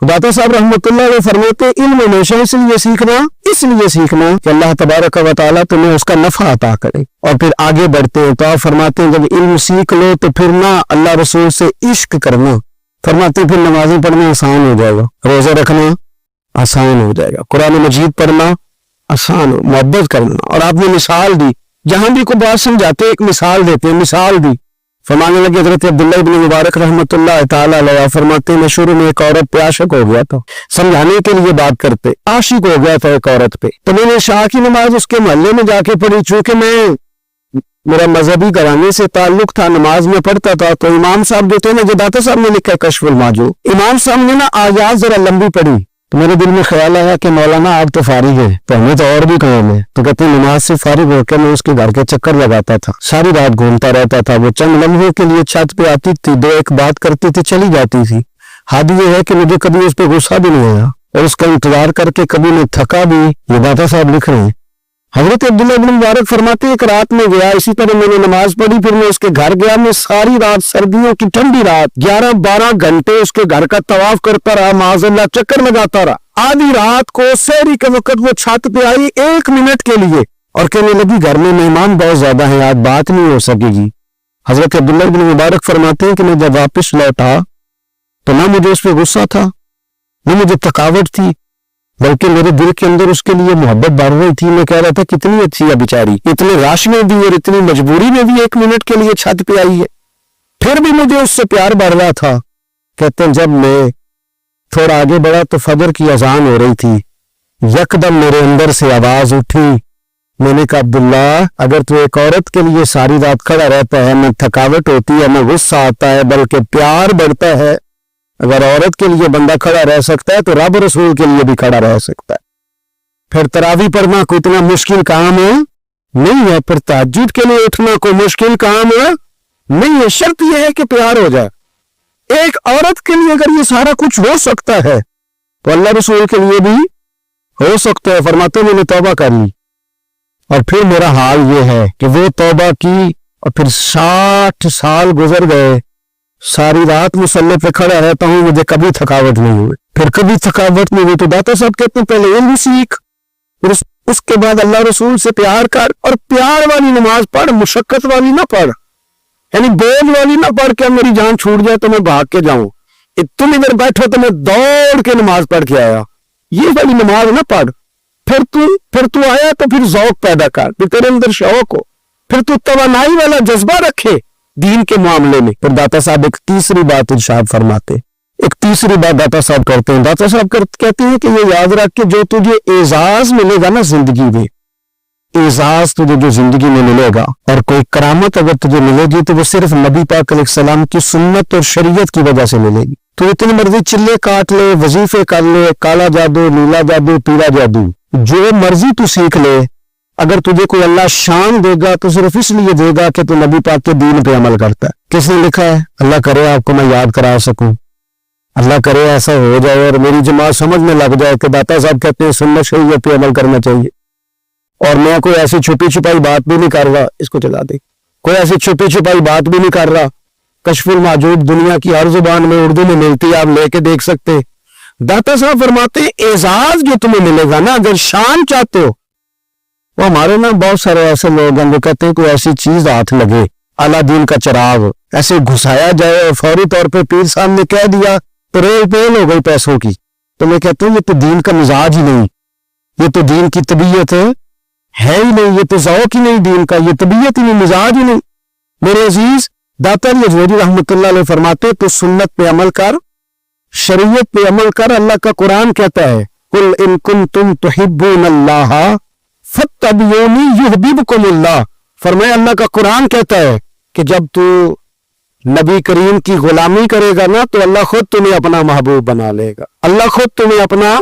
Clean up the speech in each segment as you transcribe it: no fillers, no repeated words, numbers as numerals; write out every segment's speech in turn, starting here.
दाता साहब रहमतुल्लाह अलैह फरमाते इल्म हमेशा इसलिए सीखना कि अल्लाह तबारक व तआला तुम्हें उसका नफा अता करे। और फिर आगे बढ़ते हैं तो आप फरमाते हैं जब इल्म सीख लो तो फिर ना अल्लाह रसूल से इश्क करना, फरमाते फिर नमाजें पढ़ना आसान हो जाएगा, रोजा रखना आसान हो जाएगा, कुरान मजीद पढ़ना आसान हो, मोहब्बत करना। और आपने मिसाल दी, जहां भी कोई बात समझाते एक मिसाल देते हैं, मिसाल दी। फरमाने लगे हजरत अब्दुल्लाह इब्न मुबारक रहमतुल्लाह ताला अलैह फरमाते हैं शुरू में एक औरत पे आशिक हो गया था, समझाने के लिए बात करते आशिक हो गया था एक औरत पे, तो मैंने शाह की नमाज उसके मोहल्ले में जाके पढ़ी। चूंकि मेरा मजहबी घराने से ताल्लुक था, नमाज में पढ़ता था, तो इमाम साहब जो थे ना, जो दाता साहब ने लिखा है कश्फुल माजूब, इमाम साहब ने ना आयात जरा लंबी पढ़ी, तो मेरे दिल में ख्याल आया कि मौलाना आप तो फारिग है, तो हमें तो और भी काम है। तो कहते नमाज से फारिग होकर मैं उसके घर के चक्कर लगाता था, सारी रात घूमता रहता था। वो चंद लम्हों के लिए छत पे आती थी, दो एक बात करती थी, चली जाती थी। हाद ये है कि मुझे कभी उस पर गुस्सा भी नहीं आया और उसका इंतजार करके कभी नहीं थका भी। ये दाता साहब लिख रहे हैं। हजरत अब्दुल्लाह इब्न मुबारक फरमाते एक रात में गया, इसी तरह मैंने नमाज पढ़ी, फिर मैं उसके घर गया। मैं सारी रात, सर्दियों की ठंडी रात, 11-12 घंटे उसके घर का तवाफ करता रहा, माज़अल्लाह चक्कर लगाता रहा। आधी रात को सहरी के वक्त वो छत पे आई 1 मिनट के लिए और कहने लगी घर में मेहमान बहुत ज्यादा हैं, आज बात नहीं हो सकेगी। हजरत अब्दुल्लाह इब्न मुबारक फरमाते हैं कि मैं जब वापस लौटा तो ना मुझे उस पर गुस्सा था, न मुझे थकावट थी, बल्कि मेरे दिल के अंदर उसके लिए मोहब्बत बढ़ रही थी। मैं कह रहा था कितनी अच्छी है बेचारी, इतने राश में भी और इतनी मजबूरी में भी 1 मिनट के लिए छत पे आई है, फिर भी मुझे उससे प्यार बढ़ रहा था। कहते हैं जब मैं थोड़ा आगे बढ़ा तो फजर की अजान हो रही थी, यकदम मेरे अंदर से आवाज उठी। मैंने कहा अब्दुल्ला, अगर तू एक औरत के लिए सारी रात खड़ा रहता है, न थकावट होती है, न गुस्सा आता है, बल्कि प्यार बढ़ता है, अगर औरत के लिए बंदा खड़ा रह सकता है तो रब रसूल के लिए भी खड़ा रह सकता है। फिर तरावी पढ़ना कोई इतना मुश्किल काम है नहीं है, फिर तहज्जुद के लिए उठना कोई मुश्किल काम है नहीं है। शर्त यह है कि प्यार हो जाए। एक औरत के लिए अगर ये सारा कुछ हो सकता है तो अल्लाह रसूल के लिए भी हो सकता है। फरमाते मैंने तौबा कर ली और फिर मेरा हाल ये है कि वो तौबा की और फिर 60 साल गुजर गए, सारी रात मुसल्ले पे खड़ा रहता हूं, मुझे कभी थकावट नहीं हुई, फिर कभी थकावट नहीं हुई। तो दाता साहब कहते हैं पहले इल्म सीख, फिर उसके बाद अल्लाह रसूल से प्यार कर, और प्यार वाली नमाज पढ़, मुशक्कत वाली ना पढ़, यानी बोझ वाली ना पढ़ के मेरी जान छूट जाए तो मैं भाग के जाऊं, तुम इधर बैठो तो मैं दौड़ के नमाज पढ़ के आया, ये वाली नमाज ना पढ़। फिर तू आया तो फिर ज़ौक पैदा कर, फिर तेरे अंदर शौक हो, फिर तू तवानाई वाला जज्बा रखे दीन के मामले में। फिर दाता साहब एक तीसरी बात इरशाद फरमाते, एक तीसरी बात दाता साहब करते हैं। दाता साहब कहते हैं कि ये याद रख के जो तुझे एजाज मिलेगा ना जिंदगी में, एजाज तुझे जो जिंदगी में मिलेगा और कोई करामत अगर तुझे मिलेगी तो वो सिर्फ नबी पाक अलैहिस्सलाम की सुन्नत और शरीयत की वजह से मिलेगी। तो इतनी मर्जी चिल्ले काट ले, वजीफे कर ले, काला जादू, नीला जादू, पीला जादू, जो मर्जी तू सीख ले, अगर तुझे कोई अल्लाह शान देगा तो सिर्फ इसलिए देगा कि तू नबी पाक के दीन पे अमल करता है। किसने लिखा है? अल्लाह करे आपको मैं याद करा सकूं, अल्लाह करे ऐसा हो जाए और मेरी जमात समझ में लग जाए कि दाता साहब कहते हैं सुन्नत शरीयत पे अमल करना चाहिए। और मैं कोई ऐसी छुपी छुपाई बात भी नहीं कर रहा, इसको चला दे, कोई ऐसी छुपी छुपाई बात भी नहीं कर रहा। कश्फुल माजूब दुनिया की हर जुबान में उर्दू में मिलती है, आप लेके देख सकते हैं। दाता साहब फरमाते एजाज जो तुम्हें मिलेगा ना, अगर शान चाहते हो, वो हमारे ना बहुत सारे ऐसे लोग हैं जो कहते हैं कोई ऐसी चीज हाथ लगे, अलादीन का चिराग ऐसे घुसाया जाए और फौरी तौर पे पीर साहब ने कह दिया तो रेल पेल हो गई पैसों की। तो मैं कहता हूँ ये तो दीन का मिजाज ही नहीं, ये तो दीन की तबीयत है ही नहीं, ये तो ज़ौक़ ही नहीं दीन का, ये तबीयत ही नहीं, मिजाज ही नहीं। मेरे अजीज दाता अजवैरी रहमतुल्लाह अलैह फरमाते तो सुन्नत पे अमल कर, शरीयत पे अमल कर। अल्लाह का कुरान कहता है कुल इन कुंतुम तुहिब्बूनल्लाह फत्तबिऊनी युहब्बिबकुमुल्लाह। फरमाया अल्लाह का कुरान कहता है कि जब तू नबी करीम की गुलामी करेगा ना तो अल्लाह खुद तुम्हें अपना महबूब बना लेगा, अल्लाह खुद तुम्हें अपना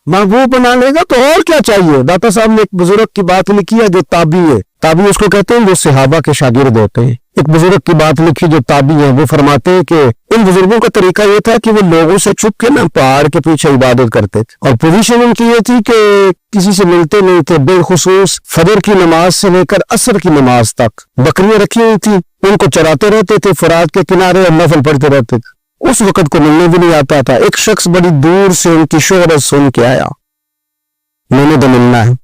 महबूब बना लेगा। तो और क्या चाहिए? दाता साहब ने एक बुजुर्ग की बात लिखी है जो ताबी है, ताबी उसको कहते हैं जो सहाबा के शागिर्द होते हैं। एक बुजुर्ग की बात लिखी जो ताबी है, वो फरमाते हैं कि इन बुजुर्गों का तरीका ये था कि वो लोगों से छुप के ना पहाड़ के पीछे इबादत करते थे और पोजीशन उनकी ये थी कि किसी से मिलते नहीं थे, बेखुसूस फजर की नमाज से लेकर असर की नमाज तक बकरियां रखी हुई थी, उनको चराते रहते थे, फरात के किनारे और नफल पढ़ते रहते थे। उस वक्त को मिलने भी नहीं आता था। एक शख्स बड़ी दूर से उनकी शोहरत सुन के आया, मैंने तो मिलना है।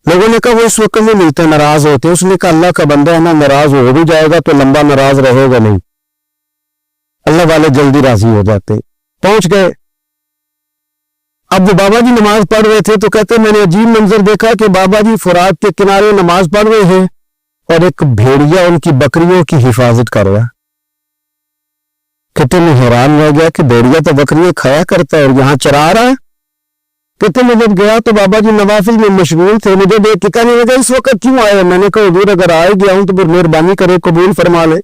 लोगों ने कहा वो इस वक्त नहीं मिलते, नाराज होते। उसने कहा अल्लाह का बंदा है ना, नाराज हो भी जाएगा तो लंबा नाराज रहेगा नहीं, अल्लाह वाले जल्दी राजी हो जाते। पहुंच गए। अब वो बाबा जी नमाज पढ़ रहे थे तो कहते मैंने अजीब मंजर देखा कि बाबा जी फुरात के किनारे नमाज पढ़ रहे हैं और एक भेड़िया उनकी बकरियों की हिफाजत कर रहा है। कहते मैं हैरान रह गया कि भेड़िया तो बकरियां खाया करता है और यहाँ चरा रहा है। कहते मैं जब गया तो बाबा जी नवाफिल में मशगूल थे, मुझे देख के कहने लगा इस वक्त क्यों आए? मैंने कहा हुजूर अगर आ गया हूं तो फिर मेहरबानी करे कबूल फरमा ले।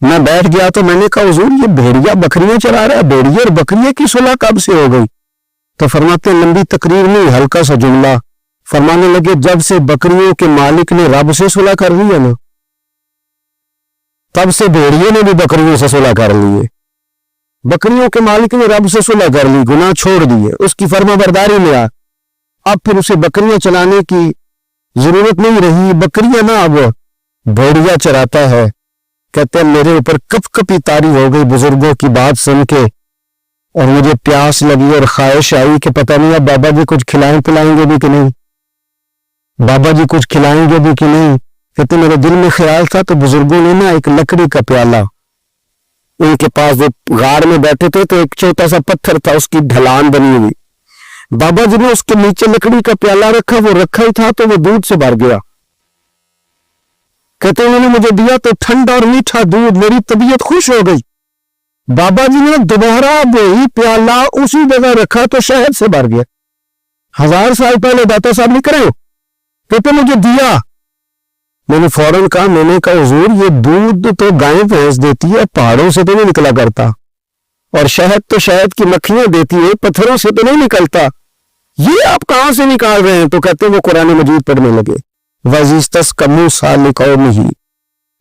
मैं बैठ गया तो मैंने कहा हुजूर ये भेड़िया बकरियां चरा रहा है, भेड़िया और बकरिया की सुलह कब से हो गई? तो फरमाते लंबी तकरीर नहीं, हल्का सा जुमला। फरमाने लगे जब से बकरियों के मालिक ने रब से सुलह कर ली है ना, तब से भेड़ियों ने भी बकरियों से सुलह कर ली है। बकरियों के मालिक ने रब से सुलह कर ली, गुनाह छोड़ दिए, उसकी फर्माबरदारी में आ, अब फिर उसे बकरियां चलाने की जरूरत नहीं रही। बकरियां ना अब भेड़िया चराता है। कहते हैं मेरे ऊपर कप कपी तारी हो गई बुजुर्गों की बात सुन के, और मुझे प्यास लगी और ख्वाहिश आई कि पता नहीं अब बाबा जी कुछ खिलाएं पिलाएंगे भी कि नहीं, बाबा जी कुछ खिलाएंगे भी कि नहीं। कहते मेरे दिल में ख्याल था तो बुजुर्गों ने ना एक लकड़ी का प्याला, उनके पास वो गार में बैठे थे तो एक छोटा सा पत्थर था, उसकी ढलान बनी हुई, बाबा जी ने उसके नीचे लकड़ी का प्याला रखा, वो रखा ही था तो वो दूध से भर गया। कहते उन्होंने मुझे दिया तो ठंडा और मीठा दूध, मेरी तबीयत खुश हो गई। बाबा जी ने दोबारा वही प्याला उसी जगह रखा तो शहद से भर गया। 1000 साल पहले दाता साहब निकले, कहते मुझे दिया। मैंने फौरन कहा, मैंने कहा हुजूर ये दूध तो गाय भैंस देती है, पहाड़ों से तो नहीं निकला करता, और शहद तो शहद की मक्खियां देती है, पत्थरों से तो नहीं निकलता, ये आप कहां से निकाल रहे हैं? तो कहते वो कुरान मजीद पढ़ने लगे। वजीस्तस का मूसा लिकौम ही,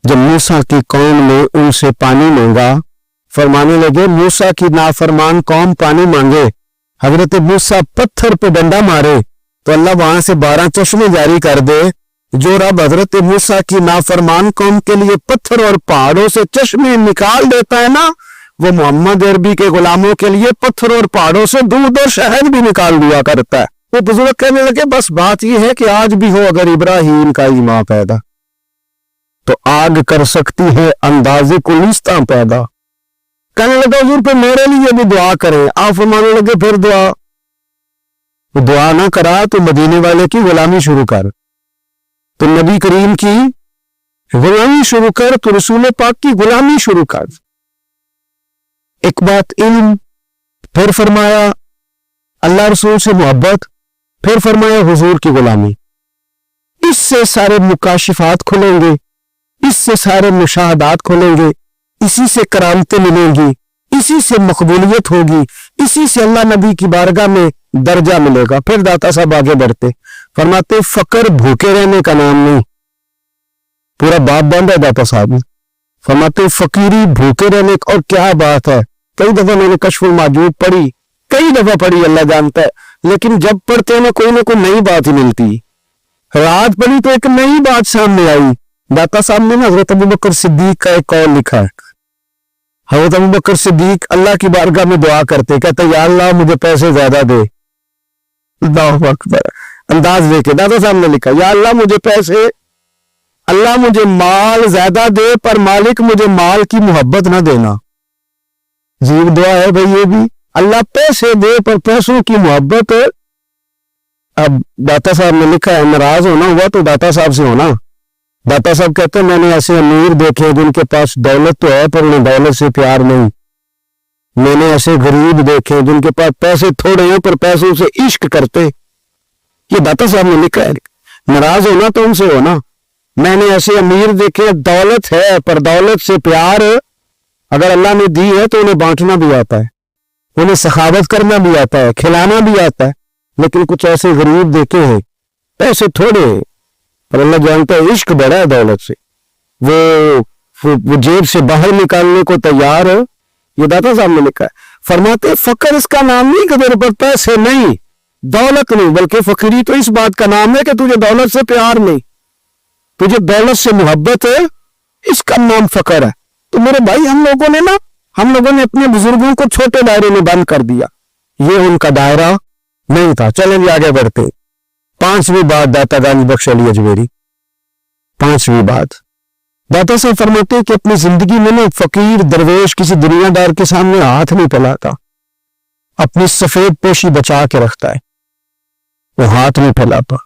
जब मूसा की कौम ने उनसे पानी मांगा, फरमाने लगे मूसा की नाफरमान कौम पानी मांगे, हजरत मूसा पत्थर पे डंडा मारे तो अल्लाह वहां से 12 चश्मे जारी कर दे। जो रब हजरत मूसा की नाफरमान कौम के लिए पत्थर और पहाड़ों से चश्मे निकाल देता है ना, वो मोहम्मद अरबी के गुलामों के लिए पत्थर और पहाड़ों से दूध और शहद भी निकाल दिया करता है। वो बुजुर्ग कहने लगे बस बात यह है कि आज भी हो अगर इब्राहिम का ईमान पैदा, तो आग कर सकती है अंदाजे कुलिस्तां पैदा। कहने लगा हुजूर पे मेरे लिए भी दुआ करें। आप फरमाने लगे फिर दुआ ना करा तो मदीने वाले की गुलामी शुरू कर, तो नबी करीम की गुलामी शुरू कर, तो रसूल पाक की गुलामी शुरू कर। एक बात इल्म, फिर फरमाया अल्लाह रसूल से मोहब्बत, फिर फरमाया हुजूर की गुलामी। इससे सारे मुकाशिफात खुलेंगे, इससे सारे मुशाहदात खुलेंगे, इसी से करामतें मिलेंगी, इसी से मकबूलियत होगी, इसी से अल्लाह नबी की बारगाह में दर्जा मिलेगा। फिर दाता साहब आगे बढ़ते फरमाते फकर भूखे रहने का नाम नहीं, पूरा बाप बांधा दाता साहब। फरमाते फकीरी भूखे रहने का, और क्या बात है, कई दफा मैंने कश्फुल माजूब पढ़ी, कई दफा पढ़ी, अल्लाह जानता है, लेकिन जब पढ़ते हैं ना कोई नई बात ही मिलती। रात पढ़ी तो एक नई बात सामने आई। दाता साहब ने ना हजरत अबू बकर सिद्दीक का एक कौल लिखा है। हजरत अबू बकर सिद्दीक अल्लाह की बारगाह में दुआ करते, कहते या अल्लाह मुझे पैसे ज्यादा दे। अल्लाहू अकबर, अंदाज देके दादा साहब ने लिखा या अल्लाह मुझे पैसे, अल्लाह मुझे माल ज्यादा दे पर मालिक मुझे माल की मोहब्बत ना देना। जीव दुआ है भाई ये भी, अल्लाह पैसे दे पर पैसों की मोहब्बत। अब दाता साहब ने लिखा है नाराज होना हुआ तो दाता साहब से होना। दाता साहब कहते हैं मैंने ऐसे अमीर देखे जिनके पास दौलत तो है पर उन्हें दौलत से प्यार नहीं, मैंने ऐसे गरीब देखे जिनके पास पैसे थोड़े हैं पर पैसों से इश्क करते। ये दाता साहब ने लिखा है, नाराज होना तो उनसे होना। मैंने ऐसे अमीर देखे दौलत है पर दौलत से प्यार, अगर अल्लाह ने दी है तो उन्हें बांटना भी आता है, उन्हें सखावत करना भी आता है, खिलाना भी आता है। लेकिन कुछ ऐसे गरीब देखे हैं पैसे थोड़े पर अल्लाह जानता है इश्क बड़ा है दौलत से, वो जेब से बाहर निकालने को तैयार है। ये दाता साहब ने लिखा है। फरमाते फकर इसका नाम नहीं कि तेरे पर पैसे नहीं, दौलत नहीं, बल्कि फकीरी तो इस बात का नाम है कि तुझे दौलत से प्यार नहीं, तुझे दौलत से मोहब्बत है, इसका नाम फकर है। तो मेरे भाई हम लोगों ने ना ہم لوگوں نے اپنے بزرگوں کو چھوٹے دائرے میں بند کر دیا، یہ ان کا دائرہ نہیں تھا۔ چلیں بھی آگے بڑھتے۔ 5ویں بات داتا گانج بخش علی اجمیری۔ 5ویں بات داتا صاحب فرماتے ہیں کہ اپنی زندگی میں فقیر درویش کسی دنیا دار کے سامنے ہاتھ نہیں پھیلاتا، اپنی سفید پوشی بچا کے رکھتا ہے، وہ ہاتھ نہیں پھیلاتا۔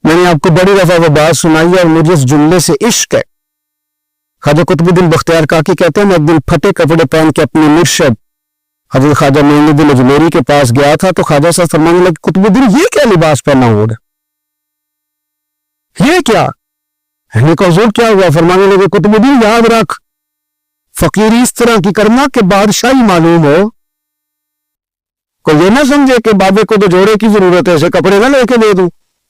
میں نے آپ کو بڑی دفعہ وہ بات سنائی اور مجھے اس جملے سے عشق ہے۔ خواجہ قطب الدین بختیار کاکی کہتے ہیں میں ایک دن پھٹے کپڑے پہن کے اپنے مرشد حضرت خواجہ معین الدین اجمیری کے پاس گیا تھا تو خواجہ صاحب فرمانے لگے قطب الدین یہ کیا لباس پہنا ہوگا، یہ کیا؟ میں نے کہا حضور کیا ہوا؟ فرمانے لگے قطب الدین یاد رکھ فقیری اس طرح کی کرنا کہ بادشاہی معلوم ہو، کوئی یہ نہ سمجھے کہ بابے کو تو جوڑے کی ضرورت ہے اسے کپڑے نہ لے کے دے دوں،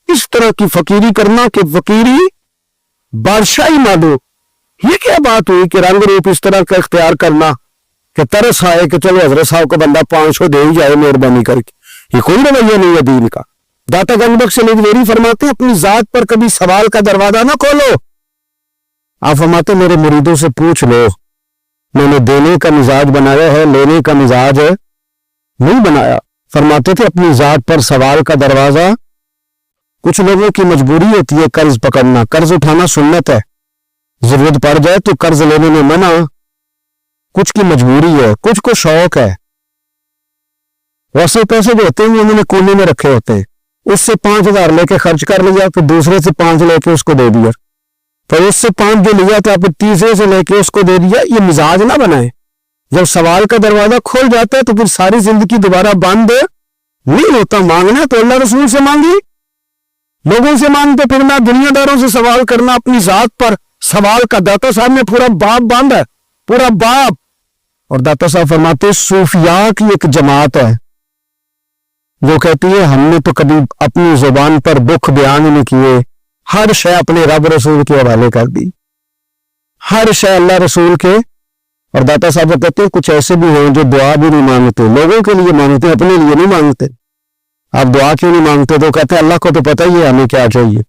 اس طرح کی فقیری کرنا کہ فقیری بادشاہی معلوم۔ یہ کیا بات ہوئی کہ رنگ روپ اس طرح کا اختیار کرنا کہ ترس آئے کہ چلو حضرت صاحب کو بندہ 500 دے ہی جائے مہربانی کر کے، یہ کوئی رویہ نہیں ہے دین کا۔ داتا گنج بخش علی اجمیری فرماتے ہیں اپنی ذات پر کبھی سوال کا دروازہ نہ کھولو۔ آپ فرماتے میرے مریدوں سے پوچھ لو، میں نے دینے کا مزاج بنایا ہے، لینے کا مزاج نہیں بنایا۔ فرماتے تھے اپنی ذات پر سوال کا دروازہ، کچھ لوگوں کی مجبوری ہوتی ہے قرض پکڑنا، قرض اٹھانا سنت ہے، ضرورت پڑ جائے تو قرض لینے میں منع، کچھ کی مجبوری ہے، کچھ کو شوق ہے۔ ویسے پیسے جو ہوتے ہیں انہوں نے کونے میں رکھے ہوتے ہیں، اس سے 5000 لے کے خرچ کر لیا، پھر دوسرے سے 5 لے کے اس کو دے دیا، پھر اس سے 5 جو لیا تھا پھر تیسرے سے لے کے اس کو دے دیا۔ یہ مزاج نہ بنائے۔ جب سوال کا دروازہ کھول جاتا ہے تو پھر ساری زندگی دوبارہ بند نہیں ہوتا۔ مانگنا تو اللہ رسول سے مانگی، لوگوں سے مانگتے پھرنا، دنیا داروں سے سوال کرنا، اپنی ذات پر سوال کا۔ داتا صاحب نے پورا باب باندھا ہے، پورا باب۔ اور داتا صاحب فرماتے صوفیاء کی ایک جماعت ہے وہ کہتی ہے ہم نے تو کبھی اپنی زبان پر دکھ بیان نہیں کیے، ہر شے اپنے رب رسول کے حوالے کر دی، ہر شے اللہ رسول کے۔ اور داتا صاحب کہتے ہیں کچھ ایسے بھی ہیں جو دعا بھی نہیں مانگتے، لوگوں کے لیے مانگتے، اپنے لیے نہیں مانگتے۔ آپ دعا کیوں نہیں مانگتے؟ تو کہتے ہیں اللہ کو تو پتہ ہی ہے ہمیں کیا چاہیے،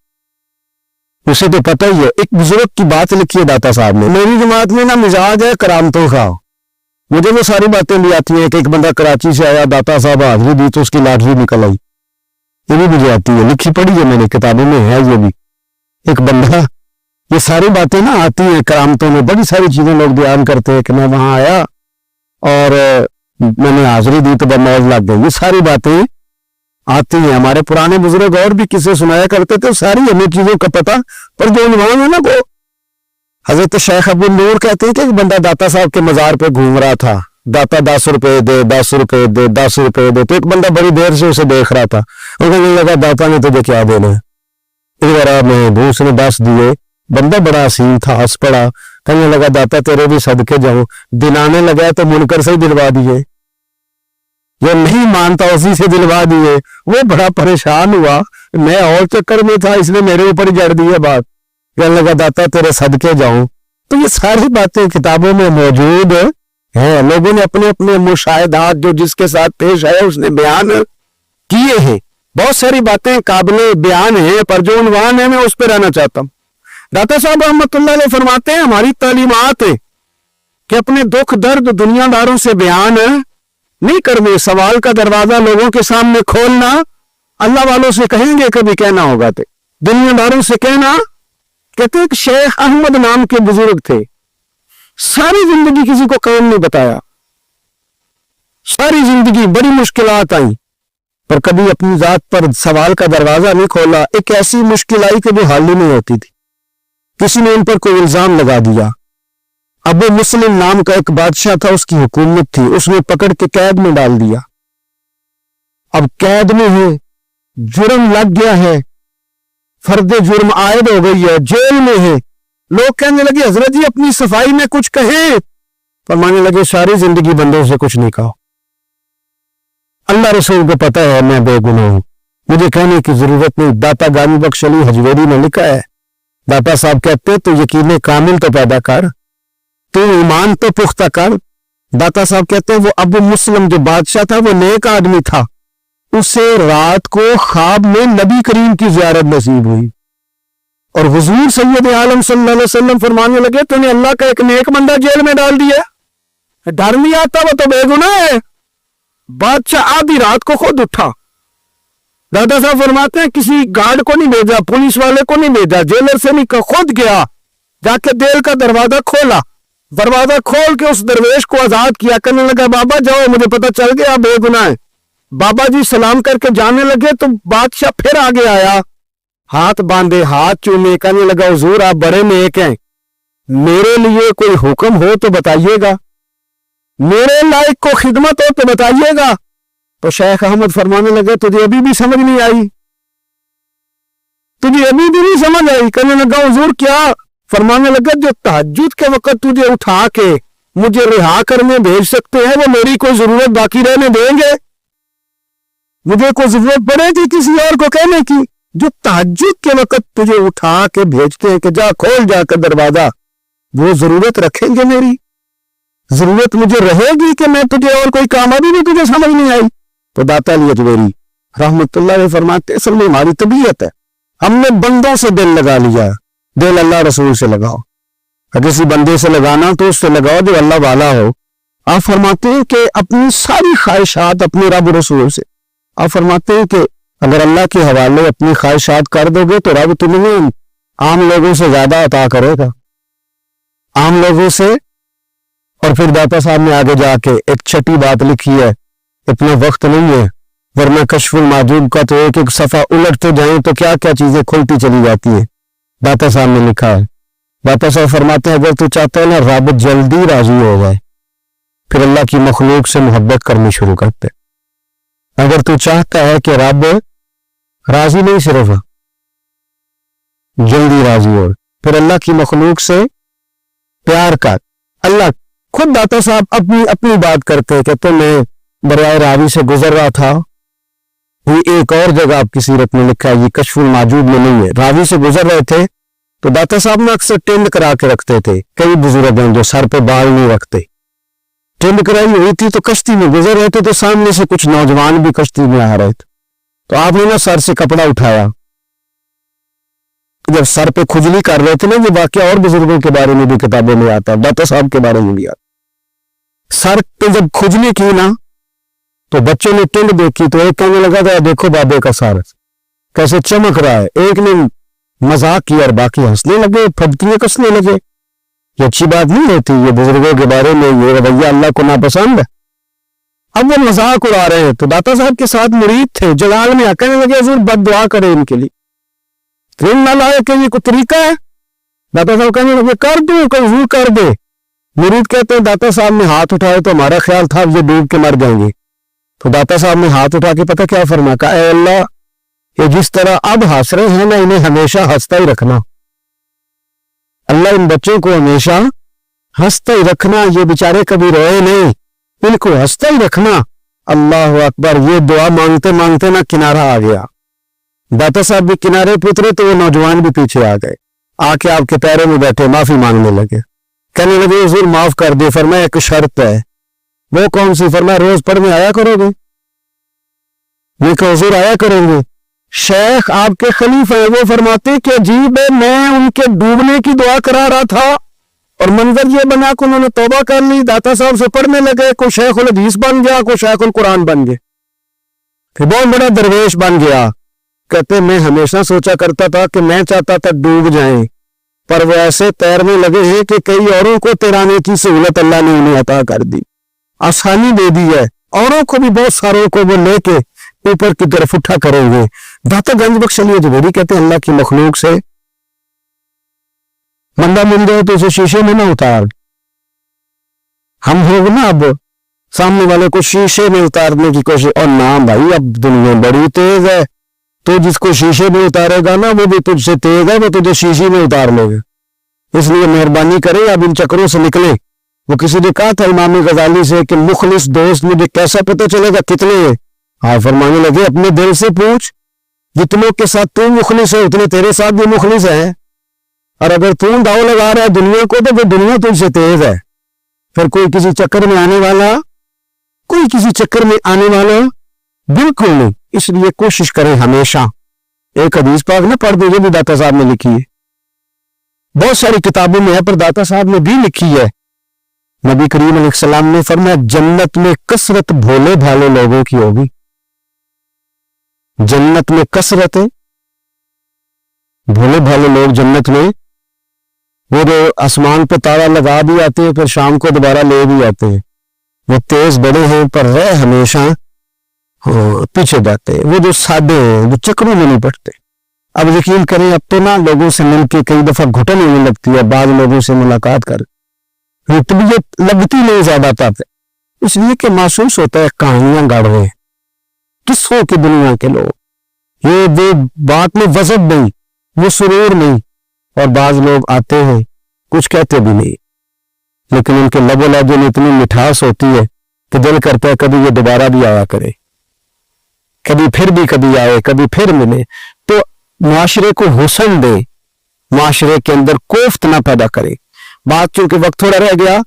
اسے تو پتہ ہی ہے۔ ایک بزرگ کی بات لکھی ہے داتا صاحب نے، میری جماعت میں نا مزاج ہے کرامتوں کا، مجھے وہ ساری باتیں بھی آتی ہیں کہ ایک بندہ کراچی سے آیا، داتا صاحب حاضری دی تو اس کی لاٹری نکل آئی، یہ بھی مجھے آتی ہے، لکھی پڑھی ہے میں نے، کتابوں میں ہے یہ بھی۔ ایک بندہ، یہ ساری باتیں نا آتی ہیں کرامتوں میں، بڑی ساری چیزیں لوگ بیان کرتے ہیں کہ میں وہاں آیا اور میں نے حاضری دی تو موج لگ گئی، یہ ساری باتیں آتی ہیں۔ ہمارے پرانے بزرگ اور بھی قصے سنایا کرتے تھے، ساری ہمیں چیزوں کا پتہ، پر جو عنوان ہے نا وہ حضرت شیخ ابو نور کہتے ہیں کہ ایک بندہ داتا صاحب کے مزار پہ گھوم رہا تھا، داتا 10 روپے دے، 10 روپے دے، 10 روپے دے، تو ایک بندہ بڑی دیر سے اسے دیکھ رہا تھا، وہ کہنے لگا داتا نے تجھے کیا دینا ہے؟ ادھر میں دوسرے 10 دیے، بندہ بڑا حسین تھا، ہنس پڑا، کہنے لگا داتا تیرے بھی صدقے جاؤں، دلانے لگا تو منکر سے ہی دلوا دیے، جو نہیں مانتا اسی سے دلوا دیے۔ وہ بڑا پریشان ہوا، میں اور چکر میں تھا، اس نے میرے اوپر ہی جڑ دی ہے بات، کہنے لگا داتا تیرے صدقے جاؤں۔ تو یہ ساری باتیں کتابوں میں موجود ہیں، لوگوں نے اپنے اپنے مشاہدات جو جس کے ساتھ پیش آئے اس نے بیان کیے ہیں، بہت ساری باتیں قابل بیان ہیں، پر جو عنوان ہے میں اس پہ رہنا چاہتا ہوں۔ داتا صاحب رحمۃ اللہ علیہ فرماتے ہیں ہماری تعلیمات ہے کہ اپنے دکھ درد دنیا داروں سے بیان نہیں کرنے، سوال کا دروازہ لوگوں کے سامنے کھولنا اللہ والوں سے کہیں گے کبھی کہنا ہوگا، تے دنیا داروں سے کہنا۔ کہتے ہیں کہ شیخ احمد نام کے بزرگ تھے، ساری زندگی کسی کو کام نہیں بتایا، ساری زندگی بڑی مشکلات آئیں پر کبھی اپنی ذات پر سوال کا دروازہ نہیں کھولا۔ ایک ایسی مشکل آئی کہ وہ حل ہی نہیں ہوتی تھی، کسی نے ان پر کوئی الزام لگا دیا۔ ابو مسلم نام کا ایک بادشاہ تھا، اس کی حکومت تھی، اس نے پکڑ کے قید میں ڈال دیا۔ اب قید میں ہے، جرم لگ گیا ہے، فرد جرم عائد ہو گئی ہے، جیل میں ہے۔ لوگ کہنے لگے حضرت جی اپنی صفائی میں کچھ کہیں، فرمانے لگے ساری زندگی بندوں سے کچھ نہیں کہا، اللہ رسول کو پتہ ہے میں بے گناہ ہوں، مجھے کہنے کی ضرورت نہیں۔ داتا گانج بخش علی حجویری نے لکھا ہے، داتا صاحب کہتے تو یقین کامل تو پیدا کر، تو ایمان تو پختہ کر۔ داتا صاحب کہتے ہیں وہ ابو مسلم جو بادشاہ تھا وہ نیک آدمی تھا، اسے رات کو خواب میں نبی کریم کی زیارت نصیب ہوئی، اور حضور سید عالم صلی اللہ علیہ وسلم فرمانے لگے تو نے اللہ کا ایک نیک بندہ جیل میں ڈال دیا، डर नहीं आता, वो तो बेगुनाह है। बादशाह आधी रात को खुद उठा। दादा साहब फरमाते हैं किसी गार्ड को नहीं भेजा, पुलिस वाले को नहीं भेजा, जेलर से नहीं, खुद गया, जाके जेल का दरवाजा खोला, दरवाजा खोल के उस दरवेश को आजाद किया। कहने लगा बाबा जाओ, मुझे पता चल गया बेगुनाह है। बाबा जी सलाम करके जाने लगे तो बादशाह फिर आगे आया, हाथ बांधे, हाथ चूमे, कहने लगा हुजूर आप बड़े नेक हैं, मेरे लिए कोई हुक्म हो तो बताइएगा, मेरे लायक को खिदमत हो तो बताइएगा। तो शेख अहमद फरमाने लगे तुझे अभी भी समझ नहीं आई, तुझे अभी भी नहीं समझ आई। कहने लगा हुजूर क्या? फरमाने लगे जो तहज्जुद के वक्त तुझे उठा के मुझे रिहा करने भेज सकते हैं वो मेरी कोई जरूरत बाकी रहने देंगे? मुझे कोई जरूरत पड़ेगी किसी और को कहने की? जो तहज्जुद के वक्त तुझे उठा के भेजते हैं कि जा खोल जाकर दरवाजा, वो जरूरत रखेंगे मेरी? जरूरत मुझे रहेगी कि मैं तुझे और कोई काम, अभी भी तुझे समझ नहीं आई? तो दाता अली अजमेरी रहमतुल्लाह अलैह फरमाते असल में हमारी तबीयत है, हमने बंदों से दिल लगा लिया, दिल अल्लाह रसूल से लगाओ। अगर किसी बंदे से लगाना तो उससे लगाओ जो अल्लाह वाला हो। आप फरमाते हैं कि अपनी सारी ख्वाहिशात अपने रब रसूल से, आप फरमाते हैं कि अगर अल्लाह के हवाले अपनी ख्वाहिशात कर दोगे तो रब तुम्हें आम लोगों से ज्यादा अता करेगा, आम लोगों से। और फिर दाता साहब ने आगे जाके एक छठी बात लिखी है, इतना वक्त नहीं है वरना कश्फुल माजूब का तो एक एक सफा उलटते जाए तो क्या क्या चीजें खुलती चली जाती है। दाता साहब ने लिखा है, दाता साहब फरमाते हैं अगर तू चाहता है ना रब जल्दी राजी हो जाए, फिर अल्लाह की मखलूक से मोहब्बत करनी शुरू करते। अगर तू चाहता है कि रब राजी नहीं, सिर्फ जल्दी राजी हो, फिर अल्लाह की मखलूक से प्यार कर। अल्लाह खुद दाता साहब अपनी अपनी बात करते हैं, कहते मैं बराए रावी से गुजर रहा था, ये एक और जगह आपकी सीरत में लिखा है, ये कश्फुल माजूब में नहीं है। रावी से गुजर रहे थे तो दाता साहब ने अक्सर टेंड करा के रखते थे, कई बुजुर्ग हैं जो सर पे बाल नहीं रखते, टेंड कराई हुई थी तो कश्ती में गुजर रहे थे तो सामने से कुछ नौजवान भी कश्ती में आ रहे थे, तो आपने ना सर से कपड़ा उठाया, जब सर पे खुजली कर रहे थे ना, ये वाकया और बुजुर्गों के बारे में भी किताबों में आता है, दाता साहब के बारे में भी आता। सर पे जब खुजली की ना तो बच्चों ने टिंड देखी तो एक कहने लगा था देखो बाबे का सर कैसे चमक रहा है, एक ने मजाक किया और बाकी हंसने लगे, फबतियां कसने लगे। ये अच्छी बात नहीं होती, ये बुजुर्गों के बारे में ये रवैया अल्लाह को नापसंद है। अब वो मजाक उड़ा रहे हैं तो दाता साहब के साथ मुरीद थे, जलाल में कहने लगे हुजूर बद दुआ करे इनके लिए, फिर ना लाए कि ये कोई तरीका है? दाता साहब कहने लगे कर दूं, हुजूर कर दे। मुरीद कहते हैं दाता साहब ने हाथ उठाए तो हमारा ख्याल था ये डूब के मर जाएंगे, तो दाता साहब ने हाथ उठा के पता क्या फरमाया, कहा ऐ अल्लाह ये जिस तरह अब हंस रहे हैं ना इन्हें हमेशा हंसता ही रखना, अल्लाह इन बच्चों को हमेशा हंसता ही रखना, ये बेचारे कभी रोए नहीं, इनको हंसता ही रखना। अल्लाह अकबर। ये दुआ मांगते मांगते ना किनारा आ गया, दाता साहब भी किनारे पे उतरे तो वो नौजवान भी पीछे आ गए, आके आपके पैरों में बैठे माफी मांगने लगे, कहने लगे हुजूर माफ कर दे। फरमाया एक शर्त है। वो कौन सी? फरमाया रोज पढ़ने आया करोगे? मैं कहा हुजूर आया करेंगे। शेख आपके खलीफा है, वो फरमाते कि अजीब है, मैं उनके डूबने की दुआ करा रहा था और मंजर ये बना कि उन्होंने तौबा कर ली, दाता साहब से पढ़ने लगे, कोई शेख उल हदीस बन गया, कोई शेख उल कुरान बन गए, फिर बहुत बड़ा दरवेश बन गया। कहते मैं हमेशा सोचा करता था कि मैं चाहता था डूब जाएं, पर वो ऐसे तैरने लगे हैं कि कई औरों को तैराने की सहूलत अल्लाह ने उन्हें अता कर दी, आसानी दे दी है, औरों को भी बहुत सारों को वो लेके ऊपर की तरफ उठा करेंगे। दाता गंज बख्श अली अजमेरी कहते हैं अल्लाह की मखलूक से बंदा मिल जाए तो उसे शीशे में ना उतार। हम लोग ना अब सामने वाले को शीशे में उतारने की कोशिश, और ना भाई अब दुनिया बड़ी तेज है, तो जिसको शीशे में उतारेगा ना वो भी तुझसे तेज है, वो तुझे शीशे में उतार लेगा। इसलिए मेहरबानी करें अब इन चक्रों से निकले। वो किसी ने कहा था इमाम गजाली से कि मुखलिस दोस्त मुझे कैसा पता चलेगा कितने हैं? हाँ फरमाने लगे अपने दिल से पूछ, जितनों के साथ तू मुखलिस है उतने तेरे साथ भी मुखलिस है, और अगर तू दाव लगा रहा है दुनिया को तो फिर दुनिया तुझसे तेज है। फिर कोई किसी चक्कर में आने वाला, कोई किसी चक्कर में आने वाला बिल्कुल नहीं। इसलिए कोशिश करें हमेशा। एक हदीस पाक ना पढ़ दो, ये भी दाता साहब ने लिखी है, बहुत सारी किताबों में है पर दाता साहब ने भी लिखी है نبی کریم علیہ السلام نے فرمایا جنت میں کثرت بھولے بھالے لوگوں کی ہوگی، جنت میں کثرت بھولے بھالے لوگ جنت میں، وہ جو آسمان پہ تارا لگا بھی آتے ہیں پھر شام کو دوبارہ لے بھی آتے ہیں، وہ تیز بڑے ہیں پر رہ ہمیشہ پیچھے جاتے ہیں، وہ جو سادے ہیں جو چکروں میں نہیں پڑتے۔ اب یقین کریں اب تو نا لوگوں سے مل کے کئی دفعہ گھٹن ہونے لگتی ہے، بعض لوگوں سے ملاقات کر طبیعت لگتی نہیں زیادہ تک، اس لیے کہ محسوس ہوتا ہے کہانیاں گاڑ رہے ہیں قصوں کی دنیا کے لوگ، یہ وہ بات میں وزن نہیں، وہ سرور نہیں، اور بعض لوگ آتے ہیں کچھ کہتے بھی نہیں لیکن ان کے لب و لہجے میں اتنی مٹھاس ہوتی ہے کہ دل کرتا ہے کبھی یہ دوبارہ بھی آیا کرے، کبھی پھر بھی کبھی آئے، کبھی پھر ملے، تو معاشرے کو حسن دے، معاشرے کے اندر کوفت نہ پیدا کرے۔ بات چونکہ وقت تھوڑا رہ گیا،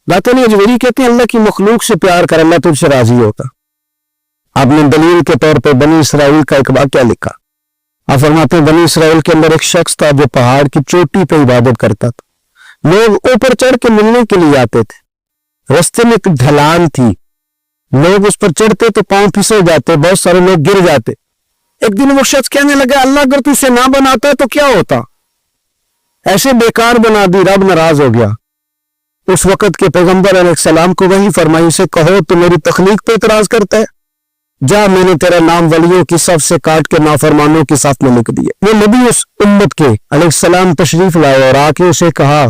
داتا نے اجویری کہتے ہیں اللہ کی مخلوق سے پیار کر اللہ تجھ سے راضی ہوتا۔ آپ نے دلیل کے طور پہ بنی اسرائیل کا ایک واقعہ لکھا، آپ فرماتے ہیں بنی اسرائیل کے اندر ایک شخص تھا جو پہاڑ کی چوٹی پہ عبادت کرتا تھا، لوگ اوپر چڑھ کے ملنے کے لیے آتے تھے، رستے میں ایک ڈھلان تھی، لوگ اس پر چڑھتے تو پاؤں پھسل جاتے، بہت سارے لوگ گر جاتے۔ ایک دن وہ شخص کہنے لگا اللہ اگر تو اسے نہ بناتا تو کیا ہوتا، ایسے بیکار بنا دی، رب ناراض ہو گیا۔ اس وقت کے پیغمبر علیہ السلام کو وہی فرمائی اسے کہو تو میری تخلیق پہ اعتراض کرتا ہے، جا میں نے تیرا نام ولیوں کی صف سے کاٹ کے نافرمانوں کی صف میں لکھ دیا۔ وہ نبی اس امت کے علیہ السلام تشریف لائے اور آ کے اسے کہا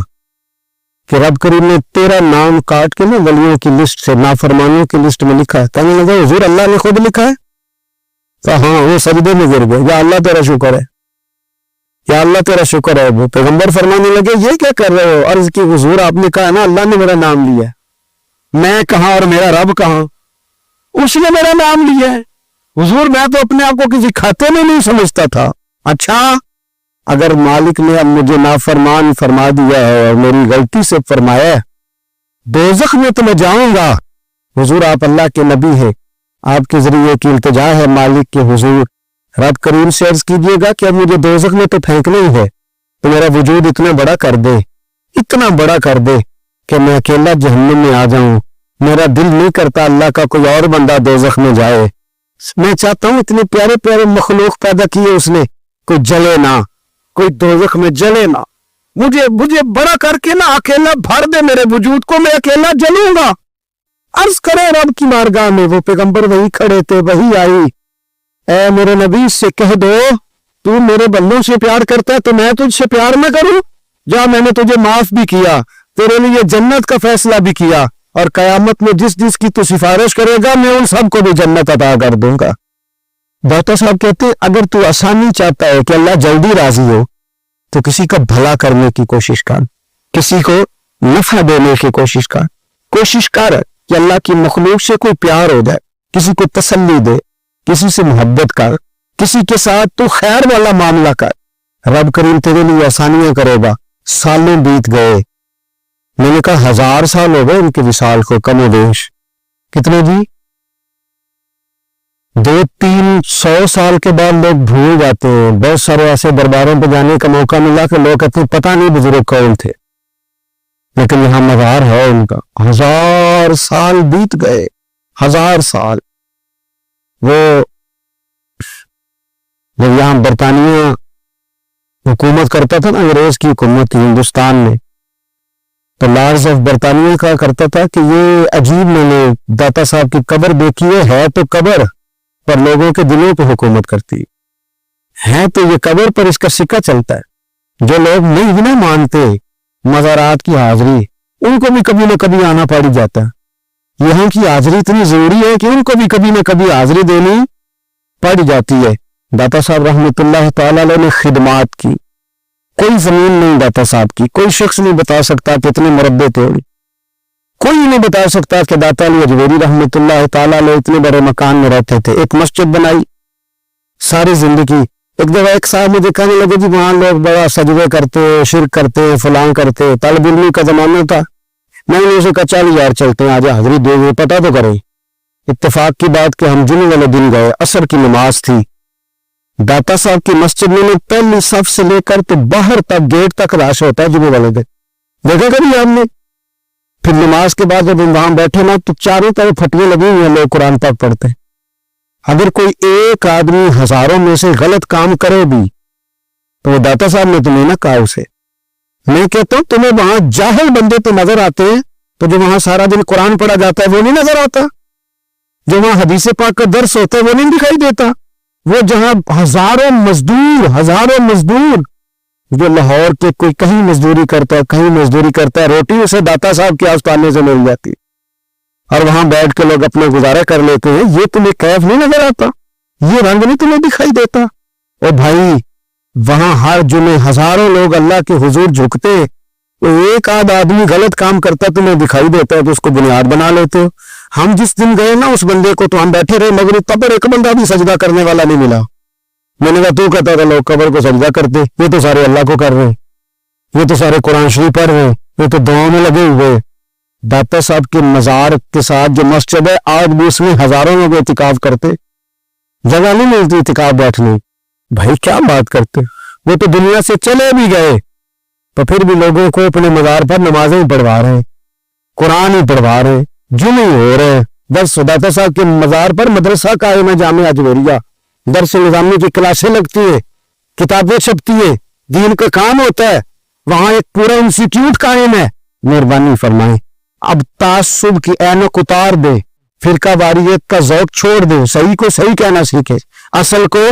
کہ رب کریم نے تیرا نام کاٹ کے نا ولیوں کی لسٹ سے نافرمانوں کی لسٹ میں لکھا ہے۔ کہنے لگا حضور اللہ نے خود لکھا ہے؟ تو ہاں، وہ سجدے میں گر گئے، یا اللہ تیرا شکر ہے، یا اللہ تیرا شکر ہے۔ وہ پیغمبر فرمانے لگے یہ کیا کر رہے ہو؟ عرض کی حضور آپ نے کہا نا اللہ نے میرا نام لیا ہے، میں کہاں اور میرا رب کہاں؟ اس نے میرا نام لیا ہے حضور، میں تو اپنے آپ کو کسی کھاتے میں نہیں سمجھتا تھا۔ اچھا اگر مالک نے اب مجھے نافرمان فرما دیا ہے اور میری غلطی سے فرمایا ہے دوزخ میں تو میں جاؤں گا، حضور آپ اللہ کے نبی ہیں، آپ کے ذریعے کی التجا ہے مالک کے حضور، رب کریم سے عرض کیجئے گا کہ اب مجھے دوزخ میں تو پھینکنا ہی ہے تو میرا وجود اتنا بڑا کر دے، اتنا بڑا کر دے کہ میں اکیلا جہنم میں آ جاؤں۔ میرا دل نہیں کرتا اللہ کا کوئی اور بندہ دوزخ میں جائے، میں چاہتا ہوں اتنے پیارے پیارے مخلوق پیدا کیے اس نے، کوئی جلے نہ، کوئی دوزخ میں جلے نہ، مجھے بڑا کر کے نہ اکیلا بھر دے میرے وجود کو، میں اکیلا جلوں گا۔ عرض کرے رب کی بارگاہ میں، وہ پیغمبر وہی کھڑے تھے، وہی آئی، اے میرے نبی سے کہہ دو تو میرے بندوں سے پیار کرتا ہے تو میں تجھ سے پیار نہ کروں؟ جا میں نے تجھے معاف بھی کیا، تیرے لیے جنت کا فیصلہ بھی کیا، اور قیامت میں جس جس کی تو سفارش کرے گا میں ان سب کو بھی جنت عطا کر دوں گا۔ ڈاکٹر صاحب کہتے ہیں اگر تو آسانی چاہتا ہے کہ اللہ جلدی راضی ہو تو کسی کا بھلا کرنے کی کوشش کر، کسی کو نفع دینے کی کوشش کر کہ اللہ کی مخلوق سے کوئی پیار ہو جائے، کسی کو تسلی دے، کسی سے محبت کر، کسی کے ساتھ تو خیر والا معاملہ کر، رب کریم تیرے لیے آسانیاں کرے گا۔ سالوں بیت گئے، میں نے کہا 1000 سال ہو گئے ان کے وصال کو، کم و بیش کتنے جی؟ 200-300 سال کے بعد لوگ بھول جاتے ہیں، بہت سارے ایسے درباروں پہ جانے کا موقع ملا کہ لوگ کہتے ہیں پتہ نہیں بزرگ کون تھے، لیکن یہاں مزار ہے ان کا۔ 1000 سال بیت گئے، 1000 سال۔ وہ جب یہاں برطانیہ حکومت کرتا تھا نا، انگریز کی حکومت تھی ہندوستان میں، تو لارڈز آف برطانیہ کا کرتا تھا کہ یہ عجیب، میں نے داتا صاحب کی قبر دیکھی ہے تو قبر پر لوگوں کے دلوں پہ حکومت کرتی ہے، تو یہ قبر پر اس کا سکہ چلتا ہے۔ جو لوگ نہیں بھی نہ مانتے مزارات کی حاضری، ان کو بھی کبھی نہ کبھی آنا پڑ جاتا ہے۔ یہاں کی حاضری اتنی ضروری ہے کہ ان کو بھی کبھی نہ کبھی حاضری دینی پڑ جاتی ہے۔ داتا صاحب رحمۃ اللہ تعالی علیہ نے خدمات کی، کوئی زمین نہیں داتا صاحب کی، کوئی شخص نہیں بتا سکتا کہ اتنے مربع تھے، کوئی نہیں بتا سکتا کہ داتا علی اجویری رحمۃ اللہ تعالی علیہ اتنے بڑے مکان میں رہتے تھے۔ ایک مسجد بنائی ساری زندگی۔ ایک دفعہ ایک صاحب مجھے کہنے لگے جی وہاں لوگ بڑا سجدے کرتے، شرک کرتے، فلان کرتے، طالب علمی کا زمانہ تھا، میں نے اسے کہا چل یار چلتے ہیں، آج حاضری دے گئے، پتہ تو کریں۔ اتفاق کی بات کہ ہم جمعے والے دن گئے، عصر کی نماز تھی، داتا صاحب کی مسجد میں پہلی صف سے لے کر تو باہر تک گیٹ تک رش ہوتا ہے جمعے والے دن، دیکھا کبھی آپ نے؟ پھر نماز کے بعد جب ہم وہاں بیٹھے نا تو چاروں طرف پھٹیاں لگی ہوئی ہیں، لوگ قرآن پاک پڑھتے ہیں۔ اگر کوئی ایک آدمی ہزاروں میں سے غلط کام کرے بھی تو وہ داتا صاحب نے تو نہیں نہ کہا اسے۔ میں کہتا ہوں تمہیں وہاں جاہل بندے تو نظر آتے ہیں، تو جو وہاں سارا دن قرآن پڑھا جاتا ہے وہ نہیں نظر آتا، جو وہاں حدیث پاک کا درس ہوتا ہے وہ نہیں دکھائی دیتا، وہ جہاں ہزاروں مزدور جو لاہور کے کوئی کہیں مزدوری کرتا ہے کہیں مزدوری کرتا ہے، روٹی اسے داتا صاحب کے آستانے سے مل جاتی اور وہاں بیٹھ کے لوگ اپنا گزارا کر لیتے ہیں، یہ تمہیں کیف نہیں نظر آتا، یہ رنگ نہیں تمہیں دکھائی دیتا؟ اور بھائی وہاں ہر جمعے ہزاروں لوگ اللہ کے حضور جھکتے، ایک آدھ آدمی غلط کام کرتا تمہیں دکھائی دیتا ہے تو اس کو بنیاد بنا لیتے ہو۔ ہم جس دن گئے نا اس بندے کو تو ہم بیٹھے رہے مگر قبر ایک بندہ بھی سجدہ کرنے والا نہیں ملا۔ میں نے کہا تو کہتا تھا لوگ قبر کو سجدہ کرتے، یہ تو سارے اللہ کو کر رہے ہیں، یہ تو سارے قرآن شریف پڑھ رہے ہیں، یہ تو دعاؤں میں لگے ہوئے۔ داتا صاحب کے مزار کے ساتھ جو مسجد ہے آج بھی اس میں ہزاروں لوگ اعتکاف کرتے، جگہ نہیں ملتی اعتکاف بیٹھنے۔ بھائی کیا بات کرتے، وہ تو دنیا سے چلے بھی گئے تو پھر بھی لوگوں کو اپنے مزار پر نمازیں پڑھوا رہے ہیں، قرآن ہی پڑھوا رہے ہیں، جمعے ہو رہے ہیں۔ درس داتا صاحب کے مزار پر مدرسہ قائم ہے جامعہ اجمیریہ، درس نظامی کی کلاسیں لگتی ہیں، کتابیں چھپتی ہیں، دین کا کام ہوتا ہے، وہاں ایک پورا انسٹیٹیوٹ قائم ہے۔ مہربانی فرمائیں اب تعصب کی اینک اتار دے، فرقہ واریت کا ذوق چھوڑ دے، صحیح کو صحیح کہنا سیکھے، اصل کو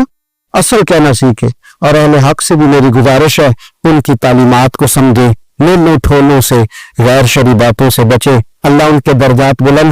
اصل کہنا سیکھے۔ اور اہل حق سے بھی میری گزارش ہے ان کی تعلیمات کو سمجھے، میلوں ٹھولوں سے غیر شرعی باتوں سے بچے، اللہ ان کے درجات بلند